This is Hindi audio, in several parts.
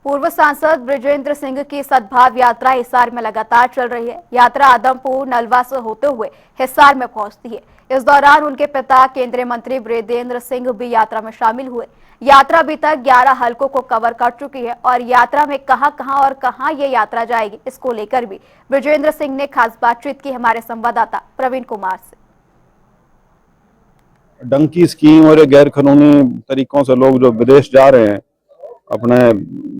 पूर्व सांसद बृजेंद्र सिंह की सद्भाव यात्रा हिसार में लगातार चल रही है। यात्रा आदमपुर नलवा से होते हुए हिसार में पहुंचती है। इस दौरान उनके पिता केंद्रीय मंत्री बृजेंद्र सिंह भी यात्रा में शामिल हुए। यात्रा अभी तक 11 हलकों को कवर कर चुकी है और यात्रा में कहां ये यात्रा जाएगी, इसको लेकर भी बृजेंद्र सिंह ने खास बातचीत की हमारे संवाददाता प्रवीण कुमार से। डंकी स्कीम और गैर कानूनी तरीकों से लोग जो विदेश जा रहे हैं, अपने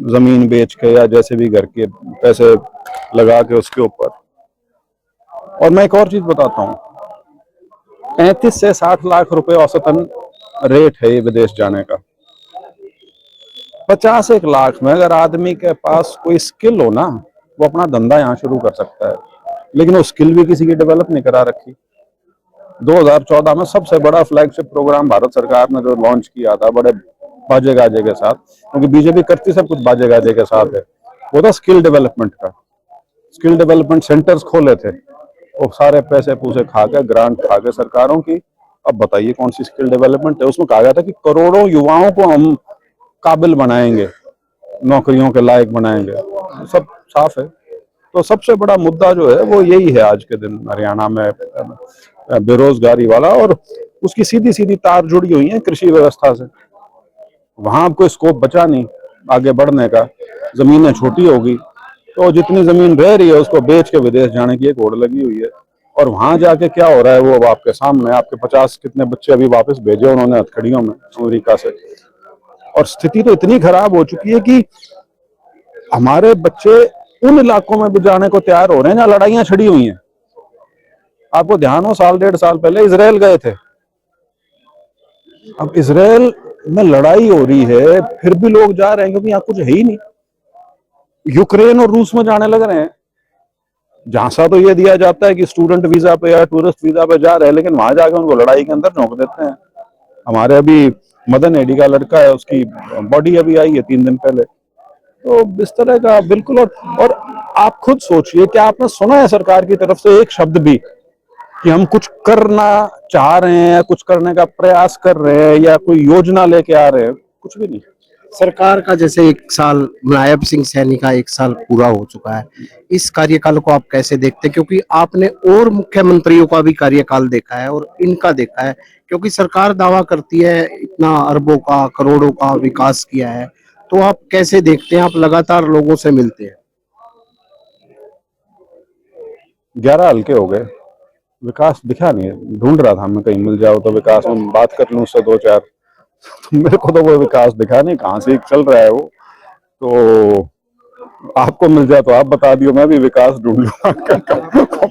जमीन बेच के या जैसे भी घर के पैसे लगा के उसके ऊपर। और मैं एक और चीज बताता हूँ, 35 से 60 लाख रुपए औसतन रेट है ये विदेश जाने का। 50 लाख में अगर आदमी के पास कोई स्किल हो ना, वो अपना धंधा यहाँ शुरू कर सकता है, लेकिन वो स्किल भी किसी की डेवलप नहीं करा रखी। 2014 में सबसे बड़ा फ्लैगशिप प्रोग्राम भारत सरकार ने जो लॉन्च किया था बड़े बाजे गाजे के साथ, क्योंकि बीजेपी करती सब कुछ बाजे गाजे के साथ है, वो था स्किल डेवलपमेंट का। स्किल डेवलपमेंट सेंटर्स खोले थे, वो सारे पैसे पूसे खा के, ग्रांट खा के सरकारों की। अब बताइए कौन सी स्किल डेवलपमेंट है? उसमें कहा गया था कि करोड़ों युवाओं को हम काबिल बनाएंगे, नौकरियों के लायक बनाएंगे। सब साफ है। तो सबसे बड़ा मुद्दा जो है वो यही है आज के दिन हरियाणा में, बेरोजगारी वाला, और उसकी सीधी सीधी तार जुड़ी हुई है कृषि व्यवस्था से। वहां अब कोई स्कोप बचा नहीं आगे बढ़ने का, जमीनें छोटी होगी, तो जितनी जमीन रह रही है उसको बेच के विदेश जाने की एक होड़ लगी हुई है। और वहां जाके क्या हो रहा है वो अब आपके सामने। आपके 50 कितने बच्चे अभी वापस भेजे उन्होंने हथकड़ियों में अमेरिका से। और स्थिति तो इतनी खराब हो चुकी है कि हमारे बच्चे उन इलाकों में भी जाने को तैयार हो रहे हैं जहां लड़ाइयां छिड़ी हुई हैं। आपको ध्यान हो, 1.5 साल पहले इजराइल गए थे। अब इजराइल में लड़ाई हो रही है, फिर भी लोग जा रहे हैं क्योंकि यहाँ कुछ है ही नहीं। यूक्रेन और रूस में जाने लग रहे हैं। झांसा तो ये दिया जाता है कि स्टूडेंट वीजा पे या टूरिस्ट वीजा पे जा रहे हैं, लेकिन वहां जाके उनको लड़ाई के अंदर झोंक देते हैं। हमारे अभी मदन एडी का लड़का है, उसकी बॉडी अभी आई है 3 दिन पहले। तो इस तरह का बिल्कुल। और आप खुद सोचिए कि आपने सुना है सरकार की तरफ से एक शब्द भी कि हम कुछ करना चाह रहे हैं या कुछ करने का प्रयास कर रहे हैं या कोई योजना लेके आ रहे हैं? कुछ भी नहीं। सरकार का जैसे 1 साल, नायब सिंह सैनी का 1 साल पूरा हो चुका है, इस कार्यकाल को आप कैसे देखते हैं? क्योंकि आपने और मुख्यमंत्रियों का भी कार्यकाल देखा है और इनका देखा है, क्योंकि सरकार दावा करती है इतना अरबों का, करोड़ों का विकास किया है, तो आप कैसे देखते हैं? आप लगातार लोगों से मिलते हैं। 11 हल्के हो गए, विकास दिखा नहीं है। ढूंढ रहा था मैं कहीं मिल जाओ तो विकास में बात कर लूं उससे 2-4। तो मेरे को तो वो विकास दिखा नहीं, कहाँ से चल रहा है वो। तो आपको मिल जाए तो आप बता दियो, मैं भी विकास ढूंढ लूंगा।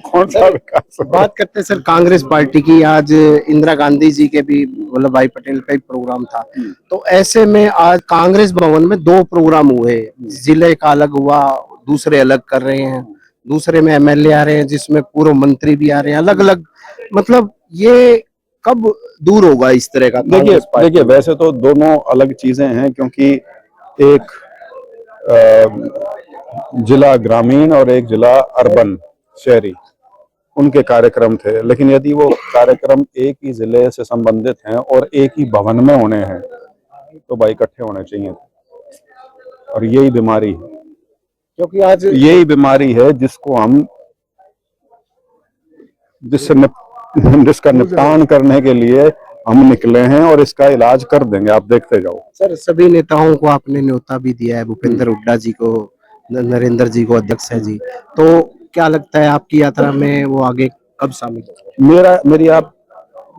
कौन सा विकास? बात करते हैं सर कांग्रेस पार्टी की। आज इंदिरा गांधी जी के भी, वल्लभ भाई पटेल का ही प्रोग्राम था, तो ऐसे में आज कांग्रेस भवन में 2 प्रोग्राम हुए। जिले का अलग हुआ, दूसरे अलग कर रहे हैं, दूसरे में एमएलए आ रहे हैं, जिसमें पूर्व मंत्री भी आ रहे हैं, अलग अलग। मतलब ये कब दूर होगा इस तरह का? देखिए वैसे तो दोनों अलग चीजें हैं, क्योंकि एक जिला ग्रामीण और एक जिला अर्बन शहरी, उनके कार्यक्रम थे। लेकिन यदि वो कार्यक्रम एक ही जिले से संबंधित हैं और एक ही भवन में होने हैं तो भाई इकट्ठे होने चाहिए। और यही बीमारी है, क्योंकि आज यही बीमारी है जिसका निपटान करने के लिए हम निकले हैं, और इसका इलाज कर देंगे, आप देखते जाओ। सर सभी नेताओं को आपने न्योता भी दिया है, भूपेंद्र हुड्डा जी को, नरेंद्र जी को अध्यक्ष है जी, तो क्या लगता है आपकी यात्रा में वो आगे कब शामिल होंगे? मेरी आप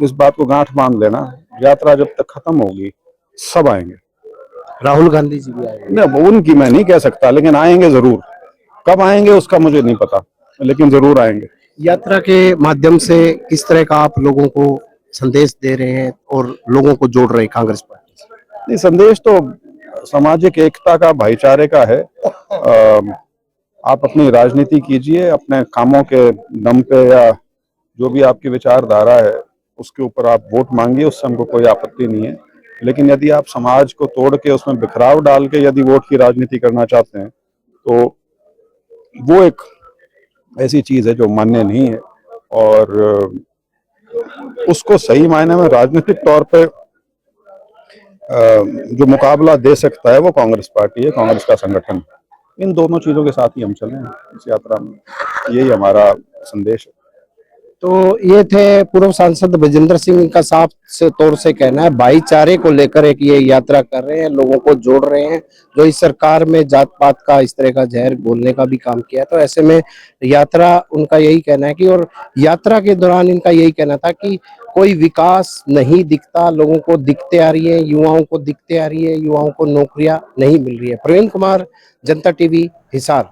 इस बात को गांठ बांध लेना, यात्रा जब तक खत्म होगी सब आएंगे। राहुल गांधी जी भी आएंगे? नहीं, उनकी मैं नहीं कह सकता, लेकिन आएंगे जरूर। कब आएंगे उसका मुझे नहीं पता, लेकिन जरूर आएंगे। यात्रा के माध्यम से किस तरह का आप लोगों को संदेश दे रहे हैं और लोगों को जोड़ रहे हैं कांग्रेस पार्टी से? नहीं, संदेश तो सामाजिक एकता का, भाईचारे का है। आप अपनी राजनीति कीजिए अपने कामों के दम पे, या जो भी आपकी विचारधारा है उसके ऊपर आप वोट मांगिए, उससे हमको कोई आपत्ति नहीं है। लेकिन यदि आप समाज को तोड़ के उसमें बिखराव डाल के यदि वोट की राजनीति करना चाहते हैं तो वो एक ऐसी चीज है जो मान्य नहीं है। और उसको सही मायने में राजनीतिक तौर पे जो मुकाबला दे सकता है वो कांग्रेस पार्टी है, कांग्रेस का संगठन। इन दोनों चीजों के साथ ही हम चले हैं इस यात्रा में, यही हमारा संदेश है। तो ये थे पूर्व सांसद बजेंद्र सिंह का साफ से तौर से कहना है, भाईचारे को लेकर एक ये यात्रा कर रहे हैं, लोगों को जोड़ रहे हैं, जो इस सरकार में जात पात का इस तरह का जहर घोलने का भी काम किया। तो ऐसे में यात्रा उनका यही कहना है कि, और यात्रा के दौरान इनका यही कहना था कि कोई विकास नहीं दिखता, लोगों को दिखते आ रही है, युवाओं को दिखते आ रही है, युवाओं को नौकरियां नहीं मिल रही है। प्रवीण कुमार, जनता टीवी, हिसार।